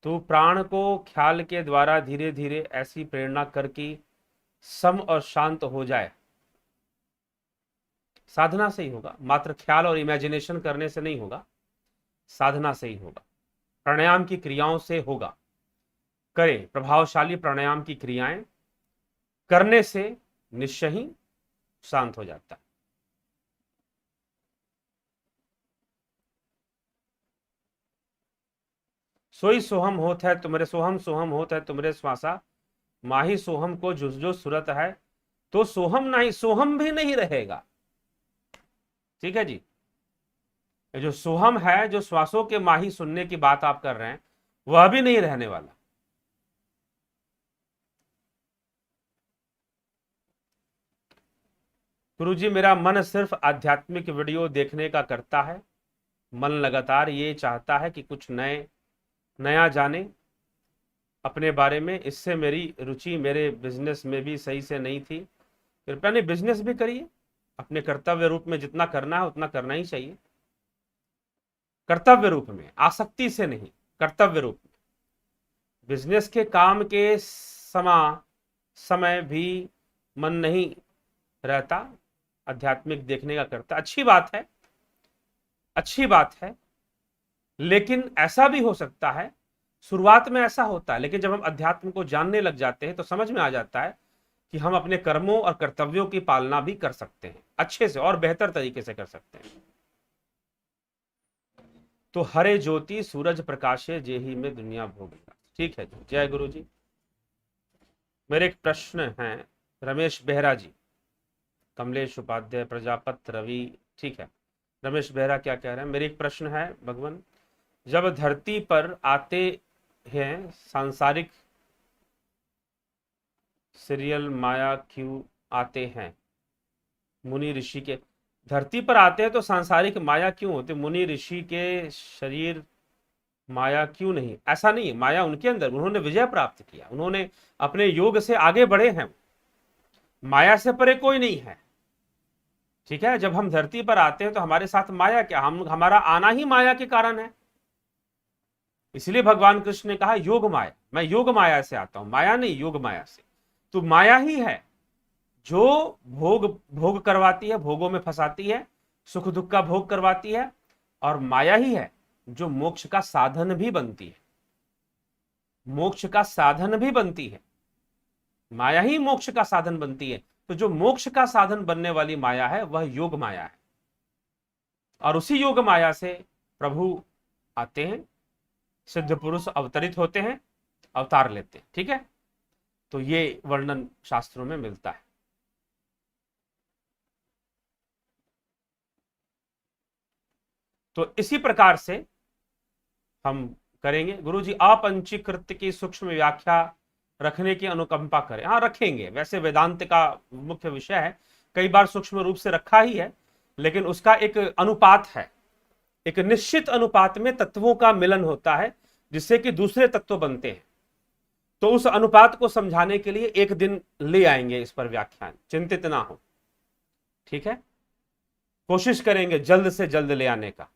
तो प्राण को ख्याल के द्वारा धीरे धीरे ऐसी प्रेरणा कर कि सम और शांत हो जाए। साधना से ही होगा, मात्र ख्याल और इमेजिनेशन करने से नहीं होगा, साधना से ही होगा, प्राणायाम की क्रियाओं से होगा। करें प्रभावशाली प्राणायाम की क्रियाएं करने से निश्चय ही शांत हो जाता है। सोई सोहम होत है तुमरे, सोहम सोहम होत है तुमरे श्वासा, माही सोहम को जुस जो सूरत है, तो सोहम नहीं, सोहम भी नहीं रहेगा। ठीक है जी, ये जो सोहम है, जो श्वासों के माही सुनने की बात आप कर रहे हैं, वह भी नहीं रहने वाला। गुरुजी, मेरा मन सिर्फ आध्यात्मिक वीडियो देखने का करता है, मन लगातार ये चाहता है कि कुछ नया जाने अपने बारे में। इससे मेरी रुचि मेरे बिजनेस में भी सही से नहीं थी। कृपया नहीं, बिजनेस भी करिए, अपने कर्तव्य रूप में जितना करना है उतना करना ही चाहिए, कर्तव्य रूप में, आसक्ति से नहीं, कर्तव्य रूप में। बिजनेस के काम के समय भी मन नहीं रहता, आध्यात्मिक देखने का करता। अच्छी बात है, अच्छी बात है, लेकिन ऐसा भी हो सकता है, शुरुआत में ऐसा होता है, लेकिन जब हम अध्यात्म को जानने लग जाते हैं तो समझ में आ जाता है कि हम अपने कर्मों और कर्तव्यों की पालना भी कर सकते हैं, अच्छे से और बेहतर तरीके से कर सकते हैं। तो हरे ज्योति सूरज प्रकाशे जेही में दुनिया भोगेगा। ठीक है जी, जय गुरु जी। मेरे एक प्रश्न है, रमेश बेहरा जी, कमलेश उपाध्याय, प्रजापत रवि। ठीक है, रमेश बेहरा क्या कह रहे हैं? मेरे एक प्रश्न है भगवान, जब धरती पर आते हैं सांसारिक सीरियल माया क्यों आते हैं? मुनि ऋषि के धरती पर आते हैं तो सांसारिक माया क्यों होते? मुनि ऋषि के शरीर माया क्यों नहीं? ऐसा नहीं है, माया उनके अंदर, उन्होंने विजय प्राप्त किया, उन्होंने अपने योग से आगे बढ़े हैं, माया से परे कोई नहीं है। ठीक है, जब हम धरती पर आते हैं तो हमारे साथ माया क्या, हमारा आना ही माया के कारण है। इसलिए भगवान कृष्ण ने कहा योग माया, मैं योग माया से आता हूं, माया नहीं, योग माया से। तो माया ही है जो भोग भोग करवाती है, भोगों में फंसाती है, सुख दुख का भोग करवाती है, और माया ही है जो मोक्ष का साधन भी बनती है, मोक्ष का साधन भी बनती है। माया ही मोक्ष का साधन बनती है। तो जो मोक्ष का साधन बनने वाली माया है वह योग माया है, और उसी योग माया से प्रभु आते हैं, सिद्ध पुरुष अवतरित होते हैं, अवतार लेते हैं। ठीक है, तो ये वर्णन शास्त्रों में मिलता है। तो इसी प्रकार से हम करेंगे। गुरु जी अपंचीकृत की सूक्ष्म व्याख्या रखने की अनुकंपा करें। हाँ रखेंगे, वैसे वेदांत का मुख्य विषय है, कई बार सूक्ष्म रूप से रखा ही है, लेकिन उसका एक अनुपात है, एक निश्चित अनुपात में तत्वों का मिलन होता है जिससे कि दूसरे तत्व बनते हैं। तो उस अनुपात को समझाने के लिए एक दिन ले आएंगे इस पर व्याख्यान, चिंतित ना हो। ठीक है, कोशिश करेंगे जल्द से जल्द ले आने का।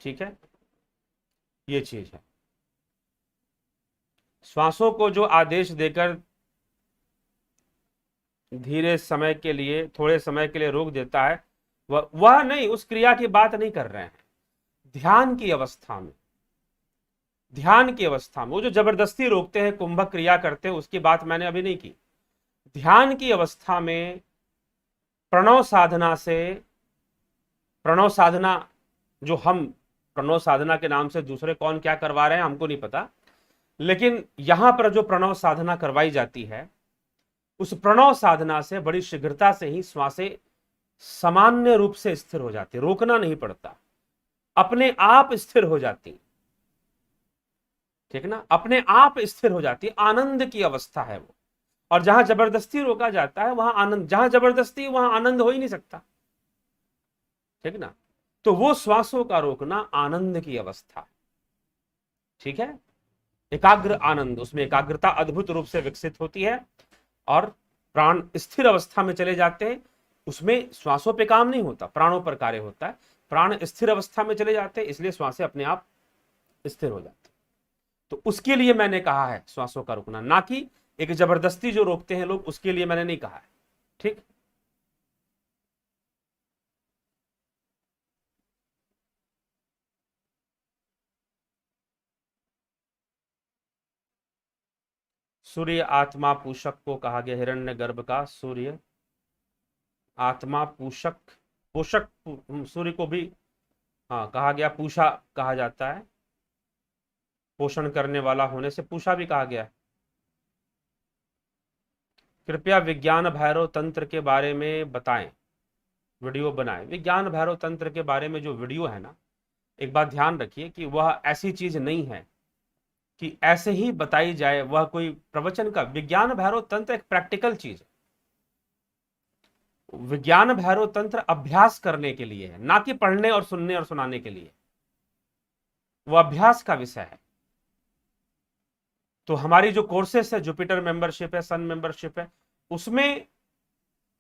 ठीक है, ये चीज है। श्वासों को जो आदेश देकर धीरे समय के लिए, थोड़े समय के लिए रोक देता है, वह नहीं, उस क्रिया की बात नहीं कर रहे हैं। ध्यान की अवस्था में, ध्यान की अवस्था में वो जो जबरदस्ती रोकते हैं, कुंभक क्रिया करते हैं, उसकी बात मैंने अभी नहीं की। ध्यान की अवस्था में प्रणव साधना से, प्रणव साधना जो हम प्रणव साधना के नाम से दूसरे कौन क्या करवा रहे हैं हमको नहीं पता, लेकिन यहां पर जो प्रणव साधना करवाई जाती है, उस प्रणव साधना से बड़ी शीघ्रता से ही श्वासें सामान्य रूप से स्थिर हो जाती, रोकना नहीं पड़ता, अपने आप स्थिर हो जाती। ठीक ना, अपने आप स्थिर हो जाती, आनंद की अवस्था है वो। और जहां जबरदस्ती रोका जाता है वहां आनंद, जहां जबरदस्ती वहां आनंद हो ही नहीं सकता। ठीक ना, तो वो श्वासों का रोकना आनंद की अवस्था। ठीक है, एकाग्र आनंद, उसमें एकाग्रता अद्भुत रूप से विकसित होती है और प्राण स्थिर अवस्था में चले जाते हैं। उसमें श्वासों पे काम नहीं होता, प्राणों पर कार्य होता है। प्राण स्थिर अवस्था में चले जाते हैं, इसलिए श्वासें अपने आप स्थिर हो जाती। तो उसके लिए मैंने कहा है श्वासों का रुकना, ना कि एक जबरदस्ती जो रोकते हैं लोग, उसके लिए मैंने नहीं कहा है। ठीक, सूर्य आत्मा पूषक को कहा गया, हिरण्यगर्भ का सूर्य आत्मा पूषक, पोषक, सूर्य को भी हाँ कहा गया, पूषा कहा जाता है, पोषण करने वाला होने से पूषा भी कहा गया है। कृपया विज्ञान भैरव तंत्र के बारे में बताएं, वीडियो बनाएं। विज्ञान भैरव तंत्र के बारे में जो वीडियो है ना, एक बात ध्यान रखिए कि वह ऐसी चीज नहीं है कि ऐसे ही बताई जाए, वह कोई प्रवचन का। विज्ञान भैरव तंत्र एक प्रैक्टिकल चीज है। विज्ञान भैरव तंत्र अभ्यास करने के लिए है, ना कि पढ़ने और सुनने और सुनाने के लिए। वो अभ्यास का विषय है। तो हमारी जो कोर्सेस है, जुपिटर मेंबरशिप है, सन मेंबरशिप है, उसमें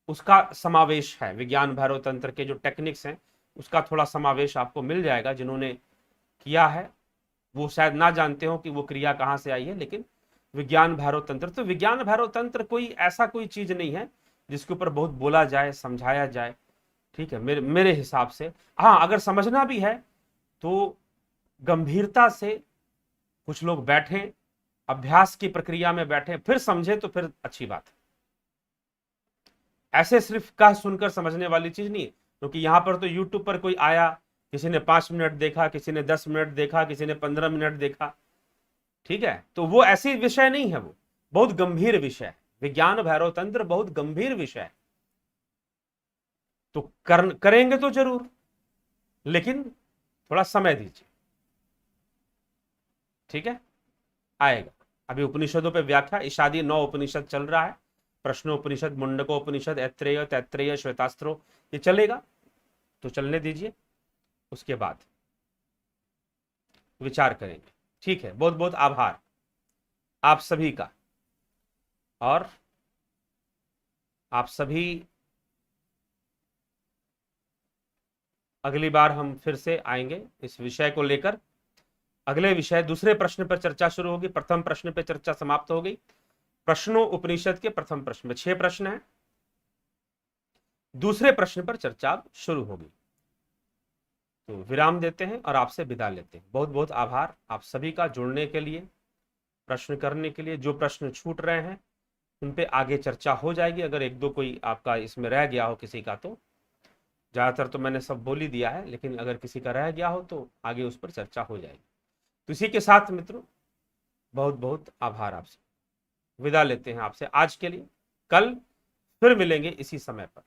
उसका समावेश है। विज्ञान भैरव तंत्र के जो टेक्निक्स हैं उसका थोड़ा समावेश आपको मिल जाएगा। जिन्होंने किया है वो शायद ना जानते हो कि वो क्रिया कहां से आई है, लेकिन विज्ञान भैरव तंत्र, तो विज्ञान भैरव तंत्र कोई ऐसा कोई चीज नहीं है जिसके ऊपर बहुत बोला जाए, समझाया जाए। ठीक है, मेरे हिसाब से। हाँ, अगर समझना भी है तो गंभीरता से कुछ लोग बैठें, अभ्यास की प्रक्रिया में बैठे, फिर समझे तो फिर अच्छी बात है। ऐसे सिर्फ कह सुनकर समझने वाली चीज नहीं है, क्योंकि यहां पर तो यूट्यूब पर कोई आया, किसी ने 5 मिनट देखा, किसी ने 10 मिनट देखा, किसी ने 15 मिनट देखा। ठीक है, तो वो ऐसी विषय नहीं है, वो बहुत गंभीर विषय है। विज्ञान भैरव तंत्र बहुत गंभीर विषय है। तो करेंगे तो जरूर, लेकिन थोड़ा समय दीजिए। ठीक है, आएगा। अभी उपनिषदों पे व्याख्या, इशादी 9 उपनिषद चल रहा है, प्रश्नोपनिषद, मुंडकोपनिषद, ऐत्रेय, तैत्रेय, श्वेतास्त्रो, ये चलेगा तो चलने दीजिए, उसके बाद विचार करेंगे। ठीक है, बहुत बहुत आभार आप सभी का। और आप सभी अगली बार हम फिर से आएंगे इस विषय को लेकर। अगले विषय दूसरे प्रश्न पर चर्चा शुरू होगी। प्रथम प्रश्न पर चर्चा समाप्त हो गई। प्रश्नों उपनिषद के प्रथम प्रश्न में 6 प्रश्न हैं, दूसरे प्रश्न पर चर्चा शुरू होगी। तो विराम देते हैं और आपसे विदा लेते हैं। बहुत बहुत आभार आप सभी का जुड़ने के लिए, प्रश्न करने के लिए। जो प्रश्न छूट रहे हैं उन पे आगे चर्चा हो जाएगी। अगर एक दो कोई आपका इसमें रह गया हो किसी का, तो ज़्यादातर तो मैंने सब बोल ही दिया है, लेकिन अगर किसी का रह गया हो तो आगे उस पर चर्चा हो जाएगी। तो इसी के साथ मित्रों बहुत बहुत आभार, आपसे विदा लेते हैं आपसे आज के लिए। कल फिर मिलेंगे इसी समय पर।